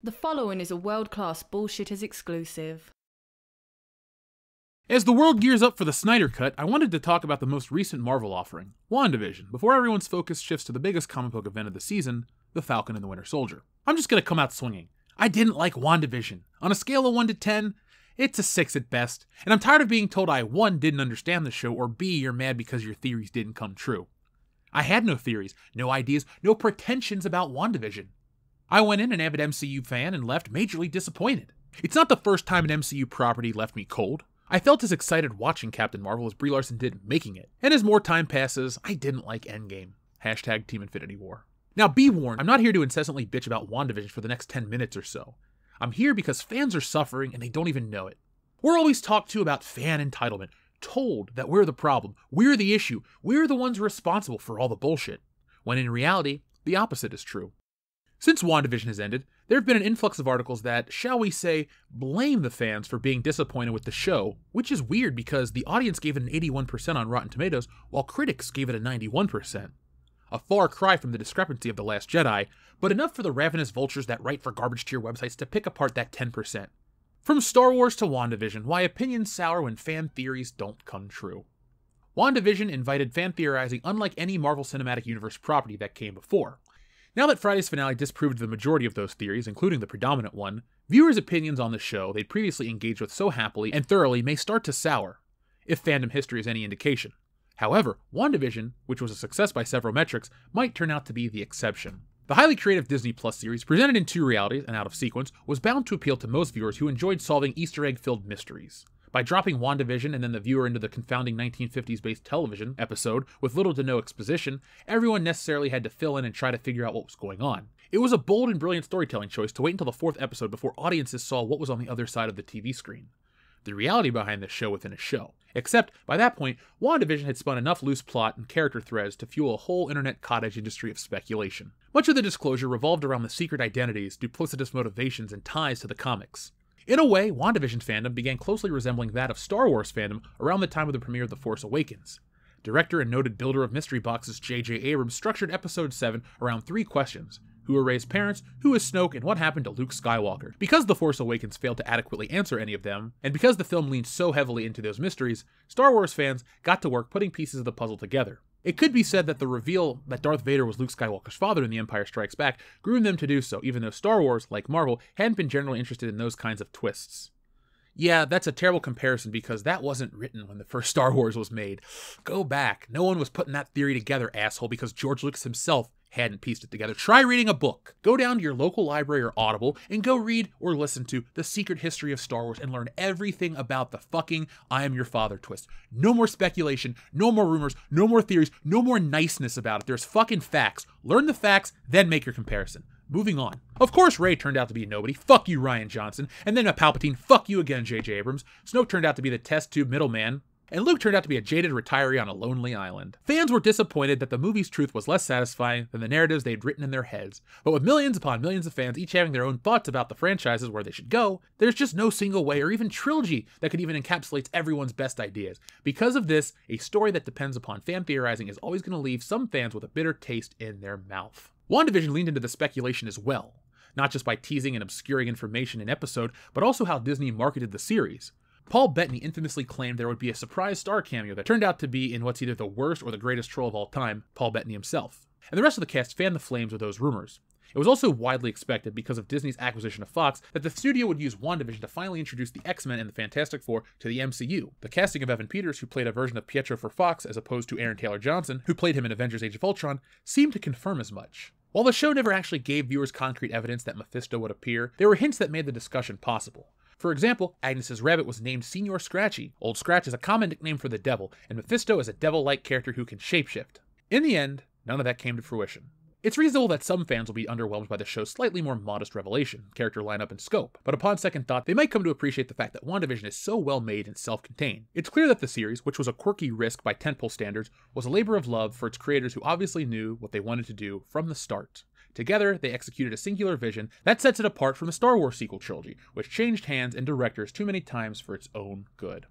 The following is a world-class Bullshitters exclusive. As the world gears up for the Snyder Cut, I wanted to talk about the most recent Marvel offering, WandaVision, before everyone's focus shifts to the biggest comic book event of the season, The Falcon and the Winter Soldier. I'm just gonna come out swinging. I didn't like WandaVision. On a scale of 1 to 10, it's a 6 at best, and I'm tired of being told I 1. Didn't understand the show, or B. You're mad because your theories didn't come true. I had no theories, no ideas, no pretensions about WandaVision. I went in an avid MCU fan and left majorly disappointed. It's not the first time an MCU property left me cold. I felt as excited watching Captain Marvel as Brie Larson did making it. And as more time passes, I didn't like Endgame. # Team Infinity War. Now be warned, I'm not here to incessantly bitch about WandaVision for the next 10 minutes or so. I'm here because fans are suffering and they don't even know it. We're always talked to about fan entitlement, told that we're the problem, we're the issue, we're the ones responsible for all the bullshit, when in reality, the opposite is true. Since WandaVision has ended, there have been an influx of articles that, shall we say, blame the fans for being disappointed with the show, which is weird because the audience gave it an 81% on Rotten Tomatoes, while critics gave it a 91%. A far cry from the discrepancy of The Last Jedi, but enough for the ravenous vultures that write for garbage tier websites to pick apart that 10%. From Star Wars to WandaVision, why opinions sour when fan theories don't come true. WandaVision invited fan theorizing unlike any Marvel Cinematic Universe property that came before. Now that Friday's finale disproved the majority of those theories, including the predominant one, viewers' opinions on the show they'd previously engaged with so happily and thoroughly may start to sour, if fandom history is any indication. However, WandaVision, which was a success by several metrics, might turn out to be the exception. The highly creative Disney Plus series, presented in 2 realities and out of sequence, was bound to appeal to most viewers who enjoyed solving Easter egg-filled mysteries. By dropping WandaVision and then the viewer into the confounding 1950s-based television episode with little to no exposition, everyone necessarily had to fill in and try to figure out what was going on. It was a bold and brilliant storytelling choice to wait until the 4th episode before audiences saw what was on the other side of the TV screen. The reality behind the show within a show. Except, by that point, WandaVision had spun enough loose plot and character threads to fuel a whole internet cottage industry of speculation. Much of the disclosure revolved around the secret identities, duplicitous motivations, and ties to the comics. In a way, WandaVision fandom began closely resembling that of Star Wars fandom around the time of the premiere of The Force Awakens. Director and noted builder of mystery boxes J.J. Abrams structured Episode 7 around 3 questions. Who were Rey's parents, who is Snoke, and what happened to Luke Skywalker? Because The Force Awakens failed to adequately answer any of them, and because the film leaned so heavily into those mysteries, Star Wars fans got to work putting pieces of the puzzle together. It could be said that the reveal that Darth Vader was Luke Skywalker's father in The Empire Strikes Back groomed them to do so, even though Star Wars, like Marvel, hadn't been generally interested in those kinds of twists. Yeah, that's a terrible comparison because that wasn't written when the first Star Wars was made. Go back. No one was putting that theory together, asshole, because George Lucas himself hadn't pieced it together. Try reading a book. Go down to your local library or Audible and go read or listen to The Secret History of Star Wars and learn everything about the fucking I am your father twist. No more speculation, no more rumors, no more theories, no more niceness about it. There's fucking facts. Learn the facts, then make your comparison. Moving on. Of course, Rey turned out to be a nobody. Fuck you, Rian Johnson. And then a Palpatine. Fuck you again, J.J. Abrams. Snoke turned out to be the test tube middleman. And Luke turned out to be a jaded retiree on a lonely island. Fans were disappointed that the movie's truth was less satisfying than the narratives they'd written in their heads. But with millions upon millions of fans each having their own thoughts about the franchises where they should go, there's just no single way or even trilogy that could even encapsulate everyone's best ideas. Because of this, a story that depends upon fan theorizing is always going to leave some fans with a bitter taste in their mouth. WandaVision leaned into the speculation as well, not just by teasing and obscuring information in episode, but also how Disney marketed the series. Paul Bettany infamously claimed there would be a surprise star cameo that turned out to be in what's either the worst or the greatest troll of all time, Paul Bettany himself. And the rest of the cast fanned the flames with those rumors. It was also widely expected, because of Disney's acquisition of Fox, that the studio would use WandaVision to finally introduce the X-Men and the Fantastic Four to the MCU. The casting of Evan Peters, who played a version of Pietro for Fox as opposed to Aaron Taylor Johnson, who played him in Avengers Age of Ultron, seemed to confirm as much. While the show never actually gave viewers concrete evidence that Mephisto would appear, there were hints that made the discussion possible. For example, Agnes's rabbit was named Senior Scratchy. Old Scratch is a common nickname for the devil, and Mephisto is a devil-like character who can shapeshift. In the end, none of that came to fruition. It's reasonable that some fans will be underwhelmed by the show's slightly more modest revelation, character lineup, and scope, but upon second thought, they might come to appreciate the fact that WandaVision is so well made and self-contained. It's clear that the series, which was a quirky risk by tentpole standards, was a labor of love for its creators who obviously knew what they wanted to do from the start. Together, they executed a singular vision that sets it apart from the Star Wars sequel trilogy, which changed hands and directors too many times for its own good.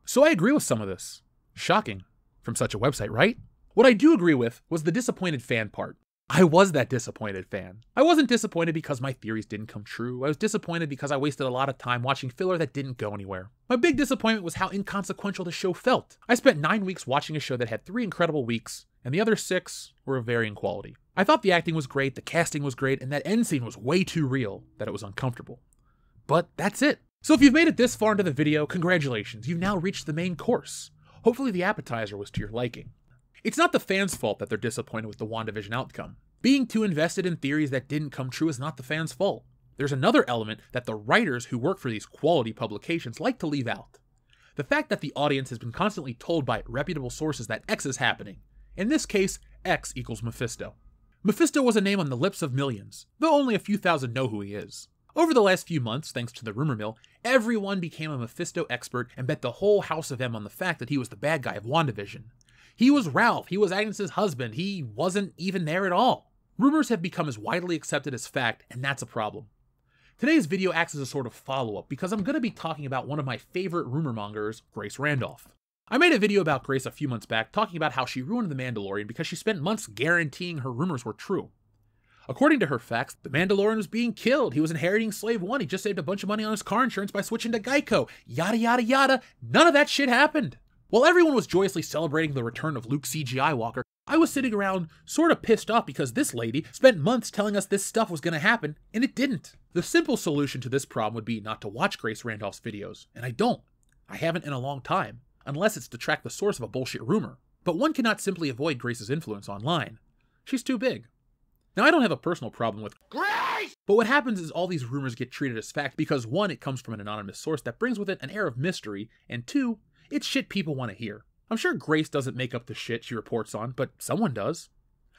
So I agree with some of this. Shocking. From such a website, right? What I do agree with was the disappointed fan part. I was that disappointed fan. I wasn't disappointed because my theories didn't come true. I was disappointed because I wasted a lot of time watching filler that didn't go anywhere. My big disappointment was how inconsequential the show felt. I spent 9 weeks watching a show that had 3 incredible weeks, and the other 6 were of varying quality. I thought the acting was great, the casting was great, and that end scene was way too real that it was uncomfortable. But that's it. So if you've made it this far into the video, congratulations, you've now reached the main course. Hopefully the appetizer was to your liking. It's not the fans' fault that they're disappointed with the WandaVision outcome. Being too invested in theories that didn't come true is not the fans' fault. There's another element that the writers who work for these quality publications like to leave out. The fact that the audience has been constantly told by reputable sources that X is happening. In this case, X equals Mephisto. Mephisto was a name on the lips of millions, though only a few thousand know who he is. Over the last few months, thanks to the rumor mill, everyone became a Mephisto expert and bet the whole House of M on the fact that he was the bad guy of WandaVision. He was Ralph, he was Agnes's husband, he wasn't even there at all. Rumors have become as widely accepted as fact, and that's a problem. Today's video acts as a sort of follow-up because I'm going to be talking about one of my favorite rumor mongers, Grace Randolph. I made a video about Grace a few months back talking about how she ruined The Mandalorian because she spent months guaranteeing her rumors were true. According to her facts, the Mandalorian was being killed, he was inheriting Slave 1, he just saved a bunch of money on his car insurance by switching to Geico, yada yada yada, none of that shit happened. While everyone was joyously celebrating the return of Luke CGI Walker, I was sitting around sort of pissed off because this lady spent months telling us this stuff was going to happen, and it didn't. The simple solution to this problem would be not to watch Grace Randolph's videos, and I don't. I haven't in a long time, unless it's to track the source of a bullshit rumor. But one cannot simply avoid Grace's influence online. She's too big. Now, I don't have a personal problem with Grace! But what happens is all these rumors get treated as fact because 1, it comes from an anonymous source that brings with it an air of mystery, and 2, it's shit people want to hear. I'm sure Grace doesn't make up the shit she reports on, but someone does.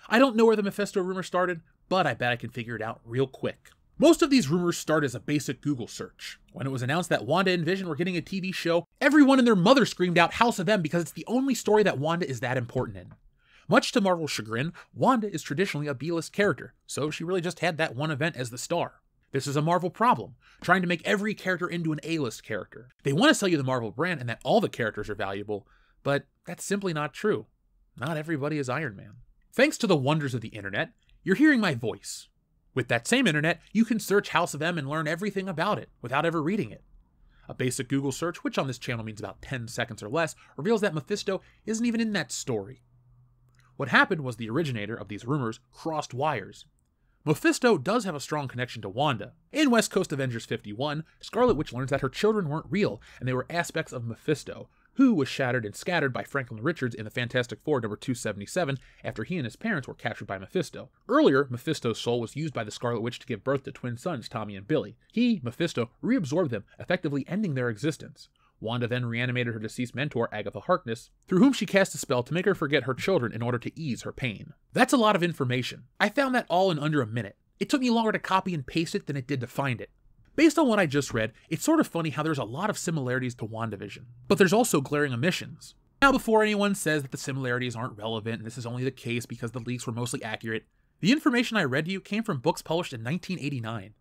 I don't know where the Mephisto rumor started, but I bet I can figure it out real quick. Most of these rumors start as a basic Google search. When it was announced that Wanda and Vision were getting a TV show, everyone and their mother screamed out House of M because it's the only story that Wanda is that important in. Much to Marvel's chagrin, Wanda is traditionally a B-list character, so she really just had that one event as the star. This is a Marvel problem, trying to make every character into an A-list character. They want to sell you the Marvel brand and that all the characters are valuable, but that's simply not true. Not everybody is Iron Man. Thanks to the wonders of the internet, you're hearing my voice. With that same internet, you can search House of M and learn everything about it without ever reading it. A basic Google search, which on this channel means about 10 seconds or less, reveals that Mephisto isn't even in that story. What happened was the originator of these rumors crossed wires. Mephisto does have a strong connection to Wanda. In West Coast Avengers 51, Scarlet Witch learns that her children weren't real, and they were aspects of Mephisto, who was shattered and scattered by Franklin Richards in the Fantastic Four number 277 after he and his parents were captured by Mephisto. Earlier, Mephisto's soul was used by the Scarlet Witch to give birth to twin sons, Tommy and Billy. He, Mephisto, reabsorbed them, effectively ending their existence. Wanda then reanimated her deceased mentor, Agatha Harkness, through whom she cast a spell to make her forget her children in order to ease her pain. That's a lot of information. I found that all in under a minute. It took me longer to copy and paste it than it did to find it. Based on what I just read, it's sort of funny how there's a lot of similarities to WandaVision, but there's also glaring omissions. Now, before anyone says that the similarities aren't relevant and this is only the case because the leaks were mostly accurate, the information I read to you came from books published in 1989.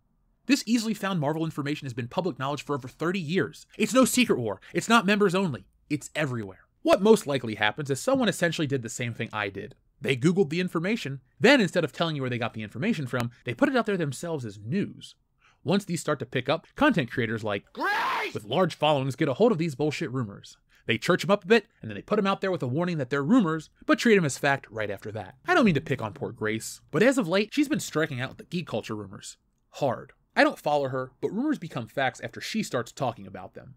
This easily found Marvel information has been public knowledge for over 30 years. It's no secret war. It's not members only. It's everywhere. What most likely happens is someone essentially did the same thing I did. They Googled the information, then instead of telling you where they got the information from, they put it out there themselves as news. Once these start to pick up, content creators like Grace with large followings get a hold of these bullshit rumors. They church them up a bit, and then they put them out there with a warning that they're rumors, but treat them as fact right after that. I don't mean to pick on poor Grace, but as of late, she's been striking out with the geek culture rumors. Hard. I don't follow her, but rumors become facts after she starts talking about them.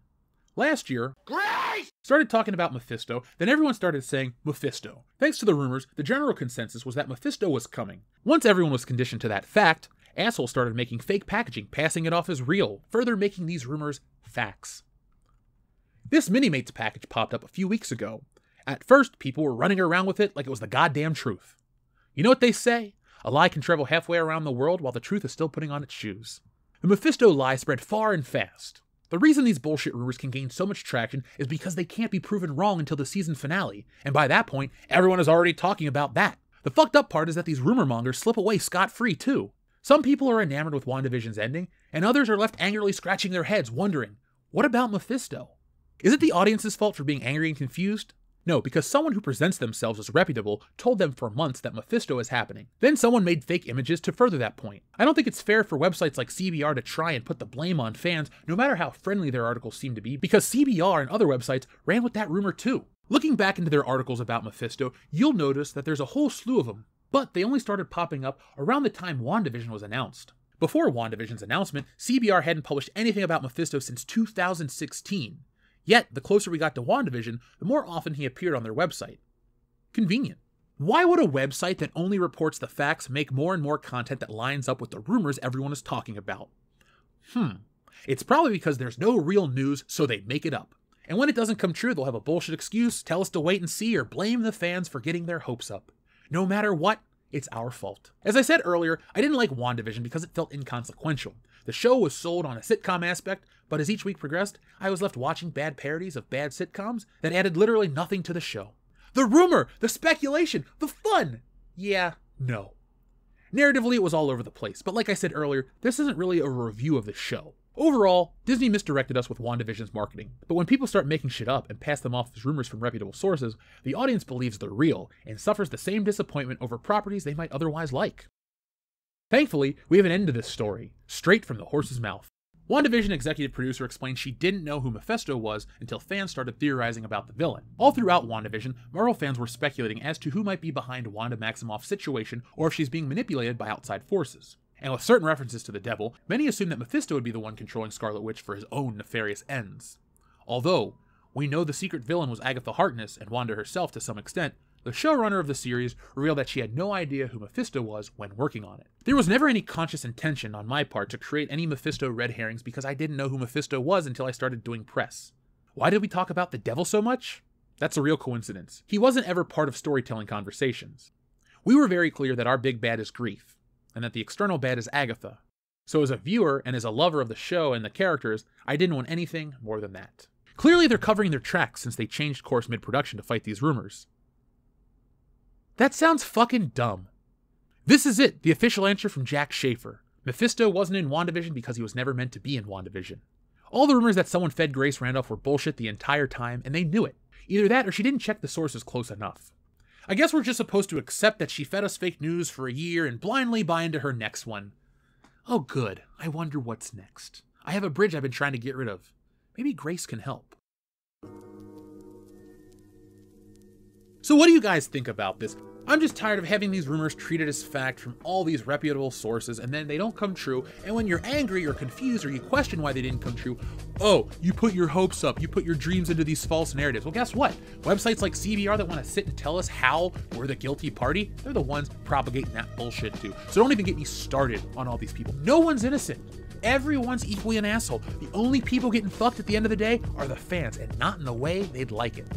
Last year, Grace started talking about Mephisto, then everyone started saying Mephisto. Thanks to the rumors, the general consensus was that Mephisto was coming. Once everyone was conditioned to that fact, assholes started making fake packaging, passing it off as real, further making these rumors facts. This Minimates package popped up a few weeks ago. At first, people were running around with it like it was the goddamn truth. You know what they say? A lie can travel halfway around the world while the truth is still putting on its shoes. The Mephisto lie spread far and fast. The reason these bullshit rumors can gain so much traction is because they can't be proven wrong until the season finale, and by that point, everyone is already talking about that. The fucked up part is that these rumor mongers slip away scot-free too. Some people are enamored with WandaVision's ending, and others are left angrily scratching their heads wondering, what about Mephisto? Is it the audience's fault for being angry and confused? No, because someone who presents themselves as reputable told them for months that Mephisto is happening. Then someone made fake images to further that point. I don't think it's fair for websites like CBR to try and put the blame on fans, no matter how friendly their articles seem to be, because CBR and other websites ran with that rumor too. Looking back into their articles about Mephisto, you'll notice that there's a whole slew of them, but they only started popping up around the time WandaVision was announced. Before WandaVision's announcement, CBR hadn't published anything about Mephisto since 2016. Yet, the closer we got to WandaVision, the more often he appeared on their website. Convenient. Why would a website that only reports the facts make more and more content that lines up with the rumors everyone is talking about? It's probably because there's no real news, so they make it up. And when it doesn't come true, they'll have a bullshit excuse, tell us to wait and see, or blame the fans for getting their hopes up. No matter what, it's our fault. As I said earlier, I didn't like WandaVision because it felt inconsequential. The show was sold on a sitcom aspect, but as each week progressed, I was left watching bad parodies of bad sitcoms that added literally nothing to the show. The rumor, the speculation, the fun! Yeah, no. Narratively, it was all over the place, but like I said earlier, this isn't really a review of the show. Overall, Disney misdirected us with WandaVision's marketing, but when people start making shit up and pass them off as rumors from reputable sources, the audience believes they're real and suffers the same disappointment over properties they might otherwise like. Thankfully, we have an end to this story, straight from the horse's mouth. WandaVision executive producer explained she didn't know who Mephisto was until fans started theorizing about the villain. All throughout WandaVision, Marvel fans were speculating as to who might be behind Wanda Maximoff's situation or if she's being manipulated by outside forces. And with certain references to the devil, many assumed that Mephisto would be the one controlling Scarlet Witch for his own nefarious ends. Although, we know the secret villain was Agatha Harkness and Wanda herself to some extent, the showrunner of the series revealed that she had no idea who Mephisto was when working on it. There was never any conscious intention on my part to create any Mephisto red herrings because I didn't know who Mephisto was until I started doing press. Why did we talk about the devil so much? That's a real coincidence. He wasn't ever part of storytelling conversations. We were very clear that our big bad is grief, and that the external bad is Agatha. So as a viewer and as a lover of the show and the characters, I didn't want anything more than that. Clearly they're covering their tracks since they changed course mid-production to fight these rumors. That sounds fucking dumb. This is it, the official answer from Jack Schaefer. Mephisto wasn't in WandaVision because he was never meant to be in WandaVision. All the rumors that someone fed Grace Randolph were bullshit the entire time, and they knew it. Either that or she didn't check the sources close enough. I guess we're just supposed to accept that she fed us fake news for a year and blindly buy into her next one. Oh good, I wonder what's next. I have a bridge I've been trying to get rid of. Maybe Grace can help. So what do you guys think about this? I'm just tired of having these rumors treated as fact from all these reputable sources and then they don't come true, and when you're angry or confused or you question why they didn't come true, oh, you put your hopes up, you put your dreams into these false narratives. Well, guess what? Websites like CBR that want to sit and tell us how we're the guilty party, they're the ones propagating that bullshit too. So don't even get me started on all these people. No one's innocent. Everyone's equally an asshole. The only people getting fucked at the end of the day are the fans, and not in the way they'd like it.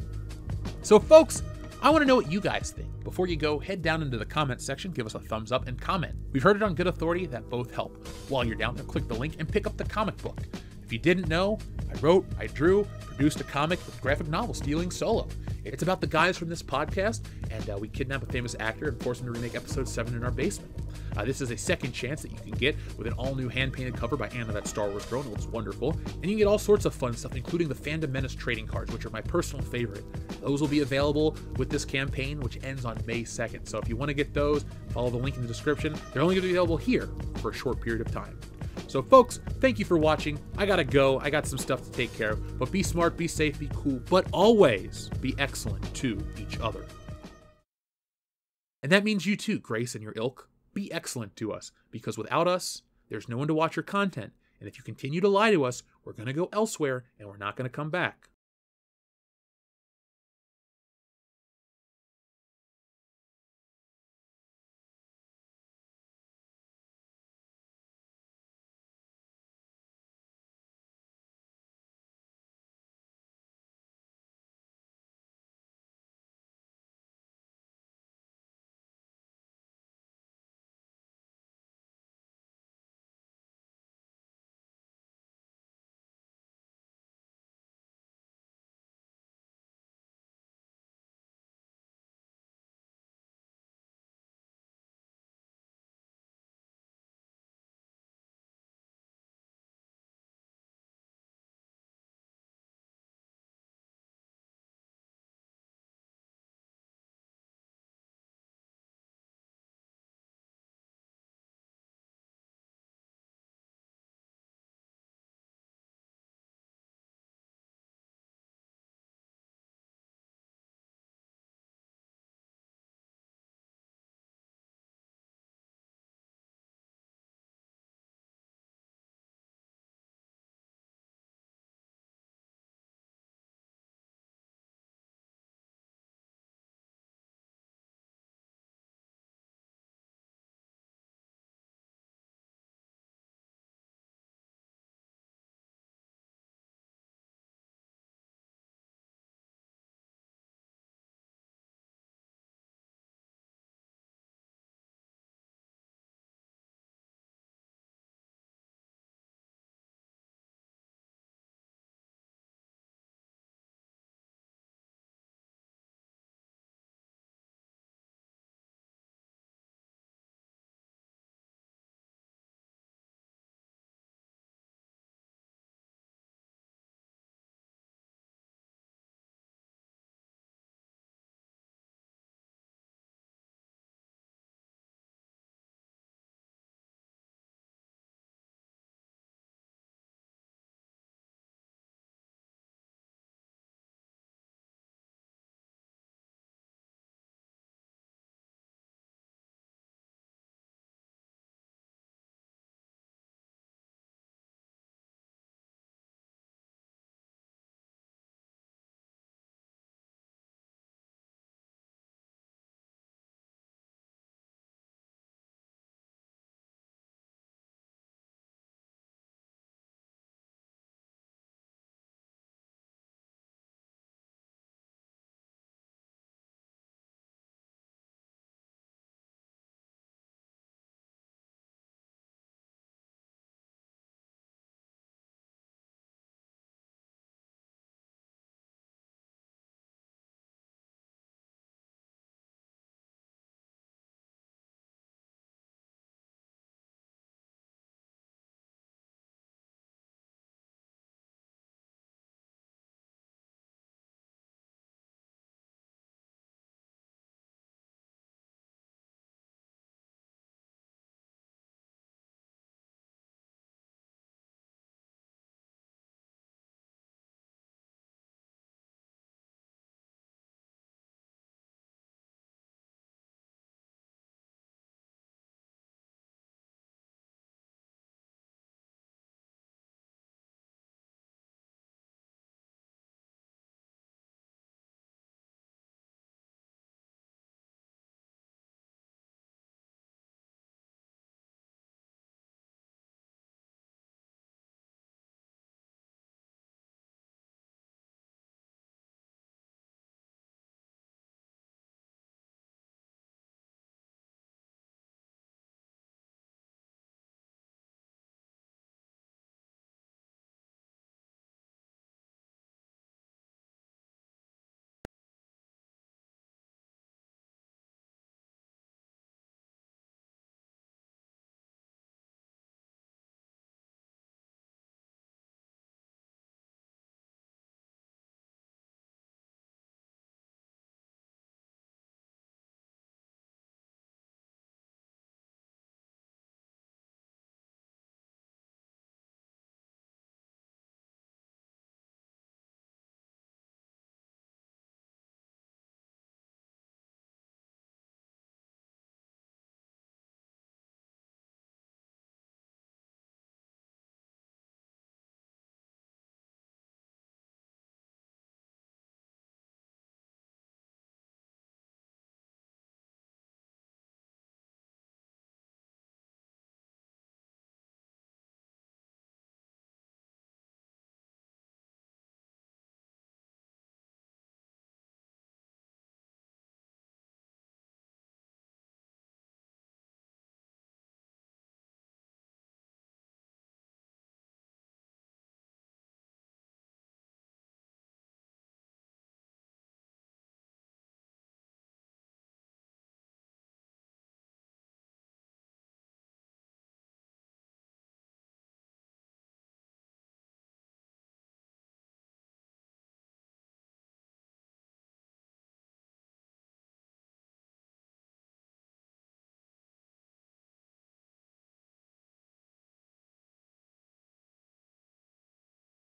So folks, I want to know what you guys think. Before you go, head down into the comments section, give us a thumbs up, and comment. We've heard it on good authority that both help. While you're down there, click the link and pick up the comic book. If you didn't know, I wrote, I drew, produced a comic with graphic novel Stealing Solo. It's about the guys from this podcast, and we kidnap a famous actor and force him to remake episode 7 in our basement. This is a second chance that you can get with an all-new hand-painted cover by Anna, that Star Wars girl, and it looks wonderful. And you can get all sorts of fun stuff, including the Fandom Menace trading cards, which are my personal favorite. Those will be available with this campaign, which ends on May 2nd. So if you want to get those, follow the link in the description. They're only going to be available here for a short period of time. So folks, thank you for watching. I gotta go. I got some stuff to take care of. But be smart, be safe, be cool, but always be excellent to each other. And that means you too, Grace and your ilk. Be excellent to us, because without us, there's no one to watch your content. And if you continue to lie to us, we're going to go elsewhere and we're not going to come back.